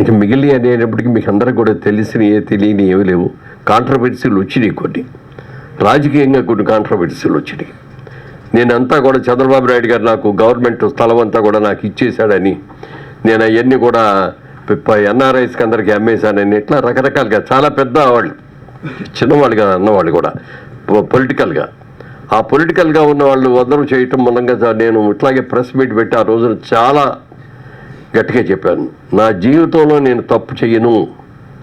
ఇక మిగిలి అనేటప్పటికీ మీకు అందరికి కూడా తెలిసినవి తెలియని ఏమీ లేవు. కాంట్రవర్సీలు వచ్చినాయి, కొన్ని రాజకీయంగా కొన్ని కాంట్రవర్సీలు వచ్చినాయి. నేనంతా కూడా చంద్రబాబు నాయుడు గారు నాకు గవర్నమెంట్ స్థలం అంతా కూడా నాకు ఇచ్చేశాడని, నేను అవన్నీ కూడా ఎన్ఆర్ఐస్కి అందరికీ అమ్మేశానని, ఇట్లా రకరకాలుగా చాలా పెద్ద వాళ్ళు, చిన్నవాళ్ళుగా అన్నవాళ్ళు కూడా పొలిటికల్గా. ఆ పొలిటికల్గా ఉన్న వాళ్ళు అందరూ చేయటం మూలంగా నేను ఇట్లాగే ప్రెస్ మీట్ పెట్టి ఆ రోజున చాలా గట్టిగా చెప్పాను, నా జీవితంలో నేను తప్పు చెయ్యను,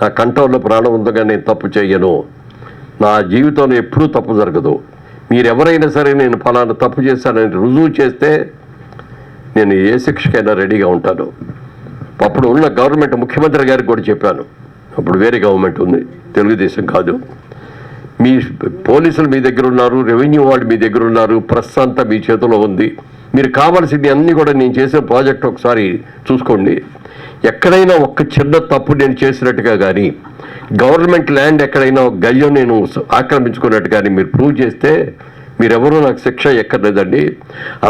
నా కంఠంలో ప్రాణం ఉందగా నేను తప్పు చెయ్యను, నా జీవితంలో ఎప్పుడూ తప్పు జరగదు. మీరు ఎవరైనా సరే నేను ఫలానా తప్పు చేశానని రుజువు చేస్తే నేను ఏ శిక్షకైనా రెడీగా ఉంటాను. అప్పుడు ఉన్న గవర్నమెంట్ ముఖ్యమంత్రి గారికి కూడా చెప్పాను, అప్పుడు వేరే గవర్నమెంట్ ఉంది, తెలుగుదేశం కాదు. మీ పోలీసులు మీ దగ్గర ఉన్నారు, రెవెన్యూ వాళ్ళు మీ దగ్గర ఉన్నారు, ప్రెస్ అంతా మీ చేతిలో ఉంది. మీరు కావాల్సింది అన్నీ కూడా నేను చేసిన ప్రాజెక్ట్ ఒకసారి చూసుకోండి. ఎక్కడైనా ఒక్క చిన్న తప్పు నేను చేసినట్టుగా కానీ, గవర్నమెంట్ ల్యాండ్ ఎక్కడైనా ఒక గయ్యం నేను ఆక్రమించుకున్నట్టు కానీ మీరు ప్రూవ్ చేస్తే మీరెవరూ నాకు శిక్ష ఎక్కర్లేదండి.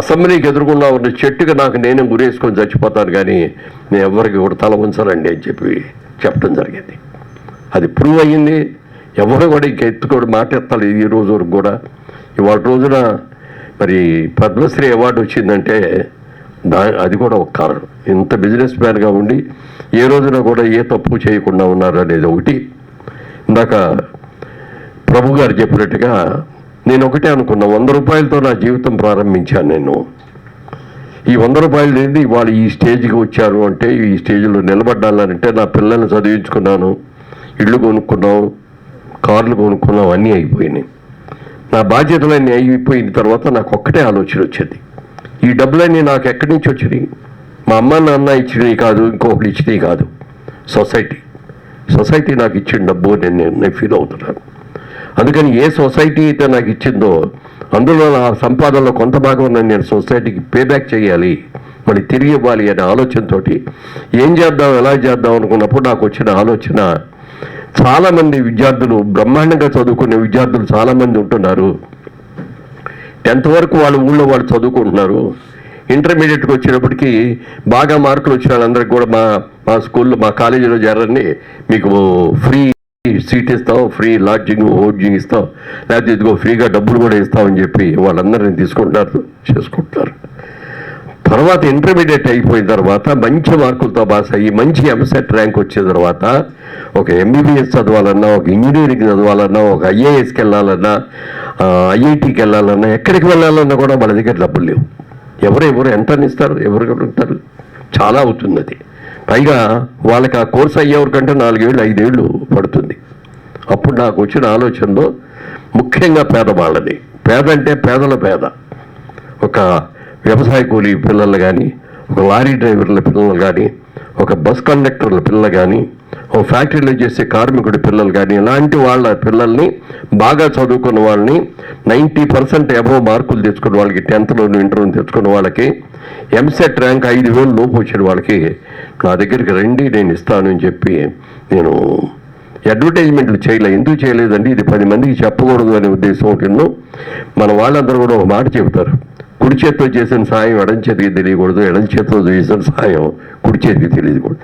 అసెంబ్లీకి ఎదురుకుండా ఉన్న చెట్టుగా నాకు నేనే గురేసుకొని చచ్చిపోతాను, కానీ నేను ఎవరికి కూడా తల ఉంచాలండి అని చెప్పడం జరిగింది. అది ప్రూవ్ అయ్యింది. ఎవరు కూడా ఇంక ఎత్తుకోడు, మాట ఎత్తాలి. ఈ రోజు వరకు కూడా ఇవాళ రోజున మరి పద్మశ్రీ అవార్డు వచ్చిందంటే అది కూడా ఒక కారణం. ఇంత బిజినెస్ మ్యాన్గా ఉండి ఏ రోజున కూడా ఏ తప్పు చేయకుండా ఉన్నారు అనేది ఒకటి. ఇందాక ప్రభు గారు చెప్పినట్టుగా నేను ఒకటే అనుకున్నా, 100 రూపాయలతో నా జీవితం ప్రారంభించాను. నేను ఈ 100 రూపాయలు లేని వాళ్ళు ఈ స్టేజ్కి వచ్చారు అంటే, ఈ స్టేజ్లో నిలబడ్డాలంటే నా పిల్లల్ని చదివించుకున్నాను, ఇళ్ళు కొనుక్కున్నాం, కార్లు కొనుక్కున్నాం, అన్నీ అయిపోయినాయి. నా బాధ్యతలన్నీ అయిపోయిన తర్వాత నాకు ఒక్కటే ఆలోచన వచ్చింది, ఈ డబ్బులన్నీ నాకు ఎక్కడి నుంచి వచ్చినాయి? మా అమ్మ నాన్న ఇచ్చినవి కాదు, ఇంకొకటి ఇచ్చినవి కాదు, సొసైటీ నాకు ఇచ్చిన డబ్బు నేను ఫీల్ అవుతున్నాను. అందుకని ఏ సొసైటీ అయితే నాకు ఇచ్చిందో అందులో నా సంపాదనలో కొంత భాగం నేను సొసైటీకి పేబ్యాక్ చేయాలి, మళ్ళీ తిరిగి ఇవ్వాలి అనే ఆలోచనతో ఏం చేద్దాం, ఎలా చేద్దాం అనుకున్నప్పుడు నాకు వచ్చిన ఆలోచన, చాలామంది విద్యార్థులు, బ్రహ్మాండంగా చదువుకునే విద్యార్థులు చాలామంది ఉంటున్నారు. 10th వరకు వాళ్ళ ఊళ్ళో వాళ్ళు చదువుకుంటున్నారు. ఇంటర్మీడియట్కి వచ్చినప్పటికీ బాగా మార్కులు వచ్చిన వాళ్ళందరికీ కూడా మా స్కూల్లో, మా కాలేజీలో చేరండి, మీకు ఫ్రీ సీట్ ఇస్తాం, ఫ్రీ లాడ్జింగ్ హోడ్జింగ్ ఇస్తాం, లేకపోతే ఇదిగో ఫ్రీగా డబ్బులు కూడా ఇస్తామని చెప్పి వాళ్ళందరినీ చేసుకుంటున్నారు. తర్వాత ఇంటర్మీడియట్ అయిపోయిన తర్వాత మంచి మార్కులతో పాస్ అయ్యి మంచి ఎంసెట్ ర్యాంక్ వచ్చిన తర్వాత ఒక ఎంబీబీఎస్ చదవాలన్నా, ఒక ఇంజనీరింగ్ చదవాలన్నా, ఒక ఐఏఎస్కి వెళ్ళాలన్నా, ఐఐటీకి వెళ్ళాలన్నా, ఎక్కడికి వెళ్ళాలన్నా కూడా మన దగ్గర డబ్బులు లేవు. ఎవరు ఎంత ఇస్తారు, ఎవరు ఉంటారు, చాలా అవుతుంది అది. పైగా వాళ్ళకి ఆ కోర్స్ అయ్యేవరకంటే 4 ఏళ్ళు 5 ఏళ్ళు పడుతుంది. అప్పుడు నాకు వచ్చిన ఆలోచనలో ముఖ్యంగా పేదవాళ్ళని, పేద అంటే పేదల పేద, ఒక వ్యవసాయ కూలీ పిల్లలు కానీ, ఒక లారీ డ్రైవర్ల పిల్లలు కానీ, ఒక బస్ కండక్టర్ల పిల్లలు కానీ, ఒక ఫ్యాక్టరీలో చేసే కార్మికుడి పిల్లలు కానీ, ఇలాంటి వాళ్ళ పిల్లల్ని, బాగా చదువుకున్న వాళ్ళని, 90% అబోవ్ మార్కులు తెచ్చుకున్న వాళ్ళకి, 10th ఇంటర్వ్యూ తెచ్చుకున్న వాళ్ళకి, ఎంసెట్ ర్యాంక్ 5,000 లోపు వచ్చిన వాళ్ళకి నా దగ్గరికి రండి, నేను ఇస్తాను అని చెప్పి నేను అడ్వర్టైజ్మెంట్లు చేయలేదు. ఎందుకు చేయలేదండి, ఇది 10 మందికి చెప్పకూడదు అనే ఉద్దేశం ఒకటి. మన వాళ్ళందరూ కూడా ఒక మాట చెబుతారు, కుడి చేతితో చేసిన సాయం ఎడం చేతికి తెలియకూడదు, ఎడం చేతితో చేసిన సాయం కుడి చేతికి తెలియకూడదు.